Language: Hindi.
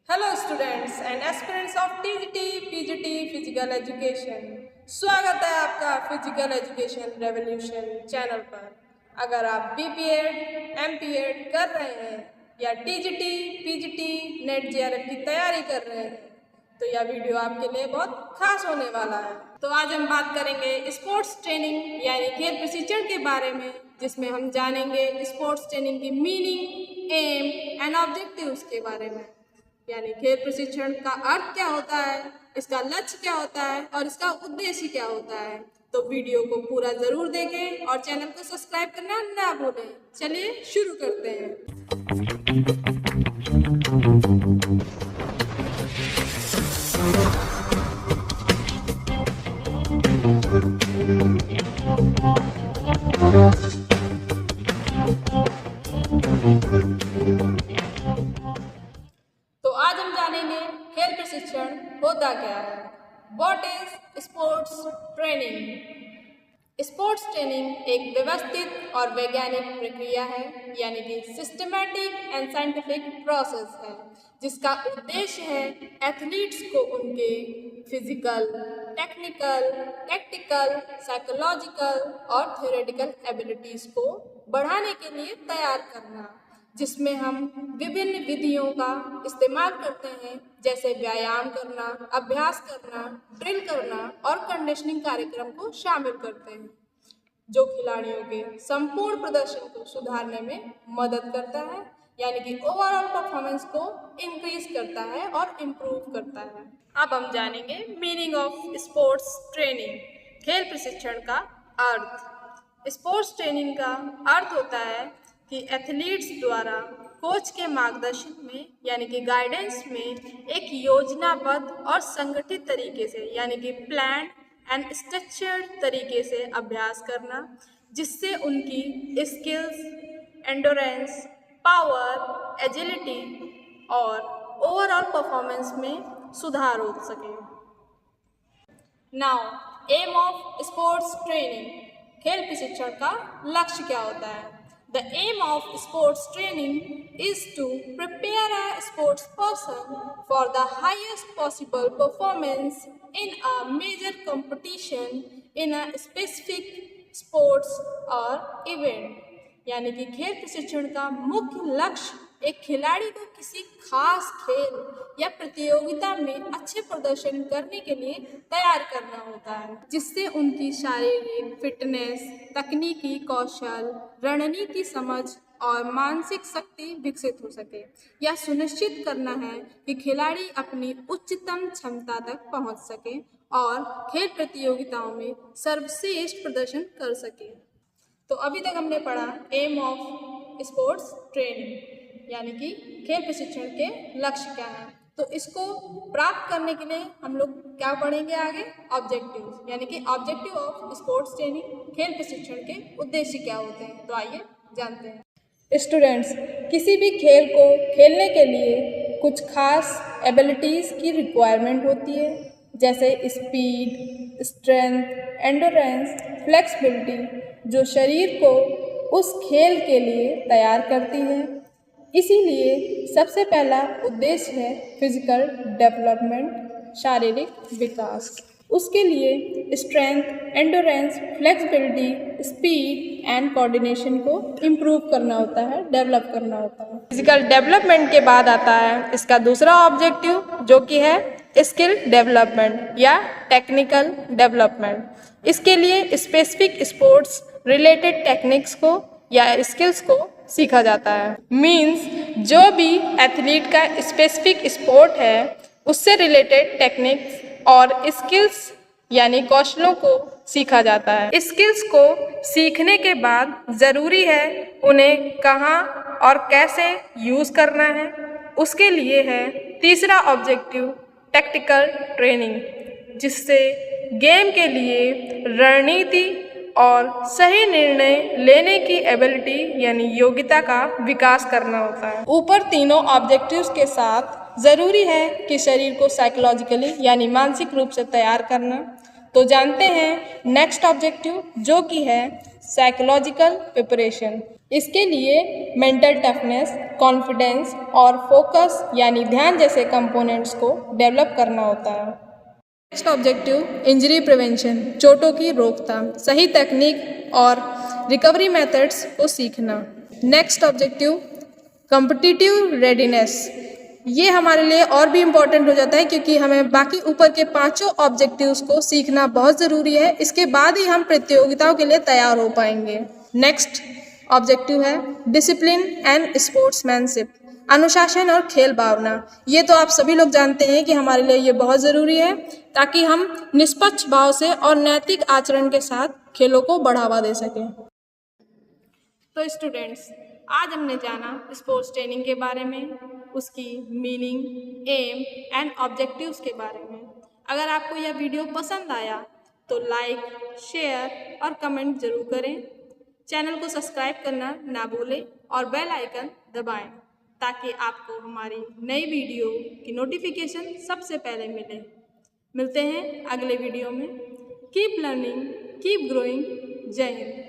Hello students and aspirants of TGT PGT physical education. स्वागत है आपका फिजिकल एजुकेशन रेवोल्यूशन चैनल पर। अगर आप बीपीएड एमपीएड कर रहे हैं या टीजीटी पीजीटी नेट जेआरएफ की तैयारी कर रहे हैं तो यह वीडियो आपके लिए बहुत खास होने वाला है। तो आज हम बात करेंगे स्पोर्ट्स ट्रेनिंग यानी खेल प्रशिक्षण के बारे में, जिसमें हम जानेंगे स्पोर्ट्स ट्रेनिंग की मीनिंग, एम एंड ऑब्जेक्टिव्स के बारे में। यानी खेल प्रशिक्षण का अर्थ क्या होता है, इसका लक्ष्य क्या होता है और इसका उद्देश्य क्या होता है। तो वीडियो को पूरा जरूर देखें और चैनल को सब्सक्राइब करना ना भूलें। चलिए शुरू करते हैं। तो आज हम जानेंगे खेल प्रशिक्षण होता क्या है। What is sports training? Sports training एक व्यवस्थित और वैज्ञानिक प्रक्रिया है, यानी कि सिस्टमैटिक एंड साइंटिफिक प्रोसेस है, जिसका उद्देश्य है एथलीट्स को उनके फिजिकल, टेक्निकल, टैक्टिकल, साइकोलॉजिकल और थ्योरेटिकल एबिलिटीज को बढ़ाने के लिए तैयार करना, जिसमें हम विभिन्न विधियों का इस्तेमाल करते हैं, जैसे व्यायाम करना, अभ्यास करना, ड्रिल करना और कंडीशनिंग कार्यक्रम को शामिल करते हैं, जो खिलाड़ियों के संपूर्ण प्रदर्शन को सुधारने में मदद करता है, यानी कि ओवरऑल परफॉर्मेंस को इंक्रीज करता है और इम्प्रूव करता है। अब हम जानेंगे मीनिंग ऑफ स्पोर्ट्स ट्रेनिंग, खेल प्रशिक्षण का अर्थ। स्पोर्ट्स ट्रेनिंग का अर्थ होता है कि एथलीट्स द्वारा कोच के मार्गदर्शन में, यानी कि गाइडेंस में, एक योजनाबद्ध और संगठित तरीके से, यानी कि प्लान एंड स्ट्रक्चर्ड तरीके से अभ्यास करना, जिससे उनकी स्किल्स, एंडोरेंस, पावर, एजिलिटी और ओवरऑल परफॉर्मेंस में सुधार हो सके। Now aim of sports training, खेल प्रशिक्षण का लक्ष्य क्या होता है? The aim of sports training is to prepare a sports person for the highest possible performance in a major competition in a specific sports or event। यानी कि खेल प्रशिक्षण का मुख्य लक्ष्य एक खिलाड़ी को किसी खास खेल या प्रतियोगिता में अच्छे प्रदर्शन करने के लिए तैयार करना होता है, जिससे उनकी शारीरिक फिटनेस, तकनीकी कौशल, रणनीति समझ और मानसिक शक्ति विकसित हो सके। यह सुनिश्चित करना है कि खिलाड़ी अपनी उच्चतम क्षमता तक पहुंच सके और खेल प्रतियोगिताओं में सर्वश्रेष्ठ प्रदर्शन कर सके। तो अभी तक हमने पढ़ा एम ऑफ स्पोर्ट्स ट्रेनिंग, यानी कि खेल प्रशिक्षण के लक्ष्य क्या है। तो इसको प्राप्त करने के लिए हम लोग क्या पढ़ेंगे आगे? ऑब्जेक्टिव, यानी कि ऑब्जेक्टिव ऑफ स्पोर्ट्स ट्रेनिंग, खेल प्रशिक्षण के उद्देश्य क्या होते हैं। तो आइए जानते हैं। स्टूडेंट्स, किसी भी खेल को खेलने के लिए कुछ खास एबिलिटीज़ की रिक्वायरमेंट होती है, जैसे स्पीड, स्ट्रेंथ, एंडोरेंस, फ्लेक्सिबिलिटी, जो शरीर को उस खेल के लिए तैयार करती है। इसीलिए सबसे पहला उद्देश्य है फिजिकल डेवलपमेंट, शारीरिक विकास। उसके लिए strength, endurance, flexibility, speed and coordination को इम्प्रूव करना होता है, डेवलप करना होता है। फिजिकल डेवलपमेंट के बाद आता है इसका दूसरा ऑब्जेक्टिव, जो कि है स्किल डेवलपमेंट या टेक्निकल डेवलपमेंट। इसके लिए स्पेसिफिक स्पोर्ट्स रिलेटेड टेक्निक्स को या स्किल्स को सीखा जाता है। मीन्स जो भी एथलीट का स्पेसिफिक स्पोर्ट है उससे रिलेटेड टेक्निक्स और स्किल्स यानी कौशलों को सीखा जाता है। स्किल्स को सीखने के बाद ज़रूरी है उन्हें कहाँ और कैसे यूज़ करना है। उसके लिए है तीसरा ऑब्जेक्टिव टैक्टिकल ट्रेनिंग, जिससे गेम के लिए रणनीति और सही निर्णय लेने की एबिलिटी यानी योग्यता का विकास करना होता है। ऊपर तीनों ऑब्जेक्टिव्स के साथ ज़रूरी है कि शरीर को साइकोलॉजिकली यानी मानसिक रूप से तैयार करना। तो तो जानते हैं नेक्स्ट ऑब्जेक्टिव जो कि है साइकोलॉजिकल प्रिपरेशन। इसके लिए मेंटल टफनेस, कॉन्फिडेंस और फोकस यानी ध्यान जैसे कंपोनेंट्स को डेवलप करना होता है। नेक्स्ट ऑब्जेक्टिव इंजरी प्रिवेंशन, चोटों की रोकथाम, सही तकनीक और रिकवरी मेथड्स को सीखना। नेक्स्ट ऑब्जेक्टिव कॉम्पिटिटिव रेडीनेस, ये हमारे लिए और भी इम्पॉर्टेंट हो जाता है क्योंकि हमें बाकी ऊपर के पांचों ऑब्जेक्टिव्स को सीखना बहुत ज़रूरी है। इसके बाद ही हम प्रतियोगिताओं के लिए तैयार हो पाएंगे। नेक्स्ट ऑब्जेक्टिव है डिसिप्लिन एंड स्पोर्ट्समैनशिप, अनुशासन और खेल भावना। ये तो आप सभी लोग जानते हैं कि हमारे लिए ये बहुत ज़रूरी है ताकि हम निष्पक्ष भाव से और नैतिक आचरण के साथ खेलों को बढ़ावा दे सकें। तो स्टूडेंट्स, आज हमने जाना स्पोर्ट्स ट्रेनिंग के बारे में, उसकी मीनिंग, एम एंड ऑब्जेक्टिव्स के बारे में। अगर आपको यह वीडियो पसंद आया तो लाइक, शेयर और कमेंट जरूर करें। चैनल को सब्सक्राइब करना ना भूलें और बेल आइकन दबाएं ताकि आपको हमारी नई वीडियो की नोटिफिकेशन सबसे पहले मिले। मिलते हैं अगले वीडियो में। Keep learning, keep growing. जय हिंद।